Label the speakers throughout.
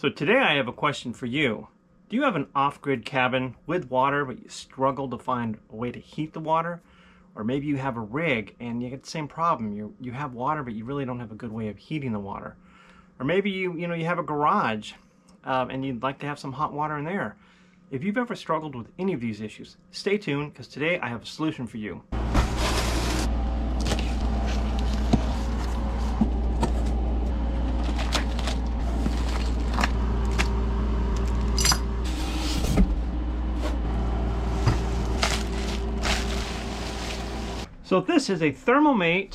Speaker 1: So today I have a question for you. Do you have an off-grid cabin with water, but you struggle to find a way to heat the water? Or maybe you have a rig and you get the same problem. You have water, but you really don't have a good way of heating the water. Or maybe you have a garage and you'd like to have some hot water in there. If you've ever struggled with any of these issues, stay tuned because today I have a solution for you. So this is a Thermomate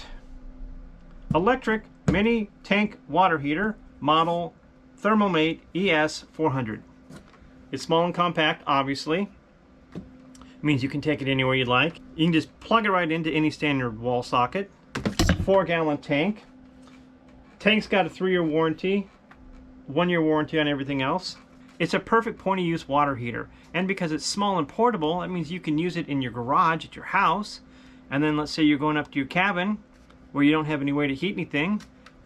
Speaker 1: electric mini tank water heater, model Thermomate ES 400. It's small and compact, obviously. It means you can take it anywhere you'd like. You can just plug it right into any standard wall socket. 4-gallon tank. Tank's got a 3-year warranty, 1-year warranty on everything else. It's a perfect point of use water heater. And because it's small and portable, that means you can use it in your garage at your house. And then let's say you're going up to your cabin where you don't have any way to heat anything,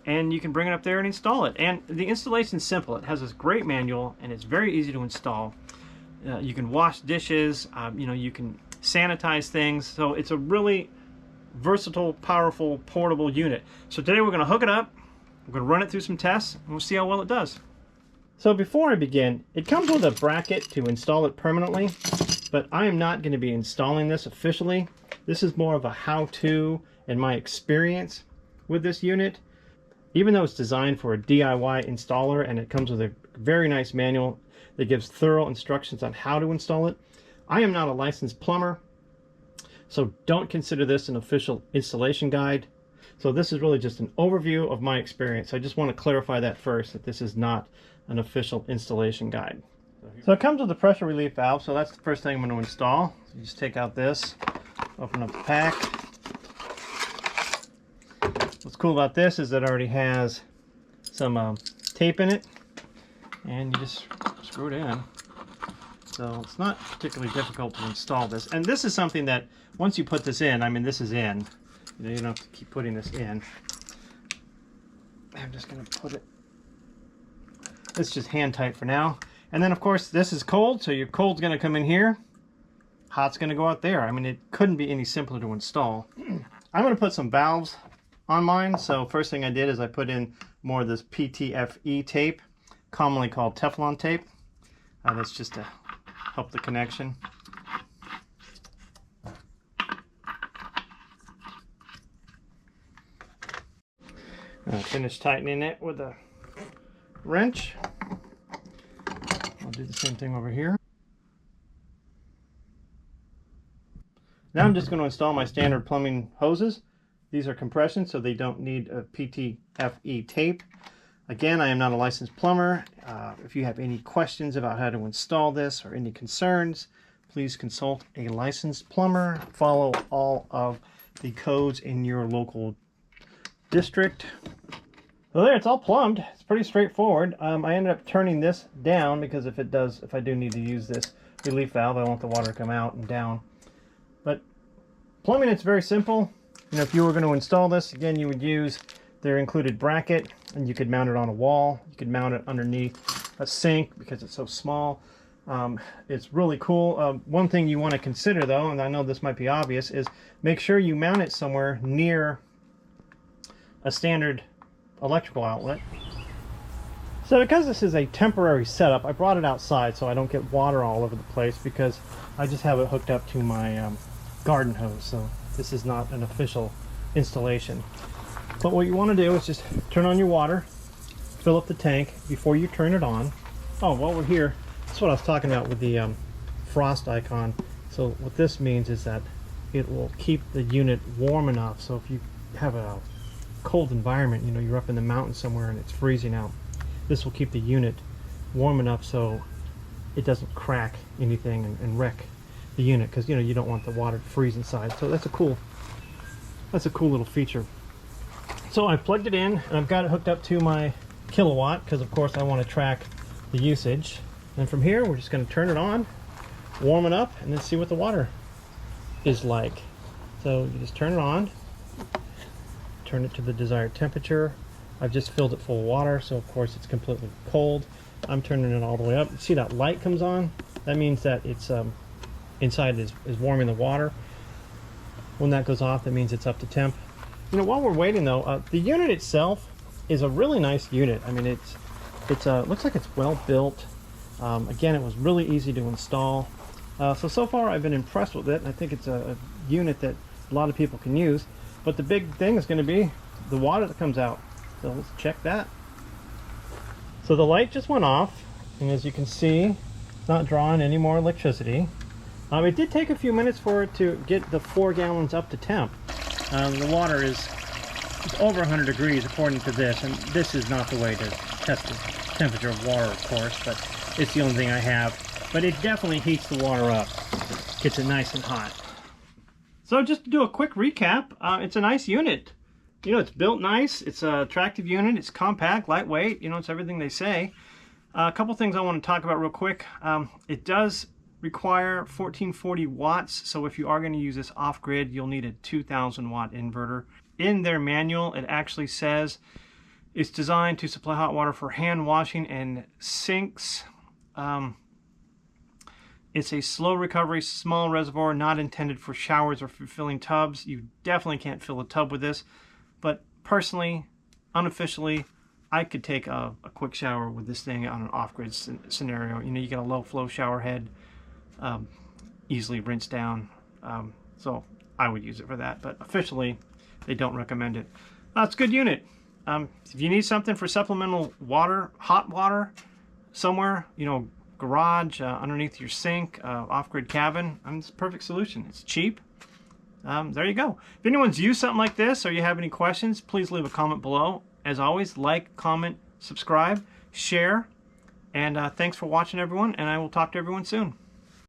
Speaker 1: and you can bring it up there and install it. And the installation's simple. It has this great manual and it's very easy to install. You can wash dishes, you can sanitize things. So it's a really versatile, powerful, portable unit. So today we're going to hook it up, we're going to run it through some tests, and we'll see how well it does. So before I begin, it comes with a bracket to install it permanently, but I am not going to be installing this officially. This is more of a how-to and my experience with this unit. Even though it's designed for a DIY installer and it comes with a very nice manual that gives thorough instructions on how to install it, I am not a licensed plumber, so don't consider this an official installation guide. So this is really just an overview of my experience. I just want to clarify that first, that this is not an official installation guide. So it comes with a pressure relief valve, so that's the first thing I'm going to install. So you just take out this, open up the pack. What's cool about this is that it already has some tape in it, and you just screw it in. So it's not particularly difficult to install this. And this is something that once you put this in, I mean, this is in. You don't have to keep putting this in. I'm just going to put it. It's just hand tight for now. And then of course this is cold, so your cold's going to come in here. Hot's going to go out there. I mean, it couldn't be any simpler to install. I'm going to put some valves on mine. So first thing I did is I put in more of this PTFE tape, commonly called Teflon tape. That's just to help the connection. I'll finish tightening it with a wrench. I'll do the same thing over here. Now I'm just going to install my standard plumbing hoses. These are compression, so they don't need a PTFE tape. Again, I am not a licensed plumber. If you have any questions about how to install this or any concerns, please consult a licensed plumber. Follow all of the codes in your local district. So there, it's all plumbed. It's pretty straightforward. I ended up turning this down because if I do need to use this relief valve, I want the water to come out and down. But plumbing, it's very simple. If you were going to install this, again, you would use their included bracket, and you could mount it on a wall. You could mount it underneath a sink because it's so small. It's really cool. One thing you want to consider, though, and I know this might be obvious, is make sure you mount it somewhere near a standard electrical outlet. So because this is a temporary setup, I brought it outside so I don't get water all over the place, because I just have it hooked up to my garden hose. So this is not an official installation. But what you want to do is just turn on your water, fill up the tank before you turn it on. Oh, while we're here, that's what I was talking about with the frost icon. So what this means is that it will keep the unit warm enough. So if you have a cold environment, you're up in the mountains somewhere and it's freezing out, this will keep the unit warm enough so it doesn't crack anything and wreck the unit, because you don't want the water to freeze inside. So that's a cool little feature. So I plugged it in and I've got it hooked up to my kilowatt, because of course I want to track the usage. And from here we're just going to turn it on, warm it up, and then see what the water is like. So you just turn it on, turn it to the desired temperature. I've just filled it full of water, so of course it's completely cold. I'm turning it all the way up. See that light comes on? That means that it's inside is warming the water. When that goes off, that means it's up to temp. You know, while we're waiting though, the unit itself is a really nice unit. I mean, it's looks like it's well built. Again, it was really easy to install. So far I've been impressed with it, and I think it's a unit that a lot of people can use. But the big thing is going to be the water that comes out. So let's check that. So the light just went off, and as you can see, it's not drawing any more electricity. It did take a few minutes for it to get the 4 gallons up to temp. The water is over 100 degrees according to this, and this is not the way to test the temperature of water, of course, but it's the only thing I have. But it definitely heats the water up, gets it nice and hot. So just to do a quick recap, it's a nice unit. You know, it's built nice, it's an attractive unit, it's compact, lightweight, you know, it's everything they say. A couple things I want to talk about real quick. It does require 1440 watts, so if you are going to use this off-grid, you'll need a 2000 watt inverter. In their manual, it actually says it's designed to supply hot water for hand washing and sinks. It's a slow recovery, small reservoir, not intended for showers or for filling tubs. You definitely can't fill a tub with this, but personally, unofficially, I could take a quick shower with this thing on an off-grid scenario. You know, you get a low-flow shower head, easily rinse down, so I would use it for that, but officially, they don't recommend it. It's a good unit. If you need something for supplemental water, hot water, somewhere, you know, garage, underneath your sink, off-grid cabin, it's a perfect solution. It's cheap. There you go. If anyone's used something like this or you have any questions, please leave a comment below. As always, like, comment, subscribe, share, and thanks for watching, everyone, and I will talk to everyone soon.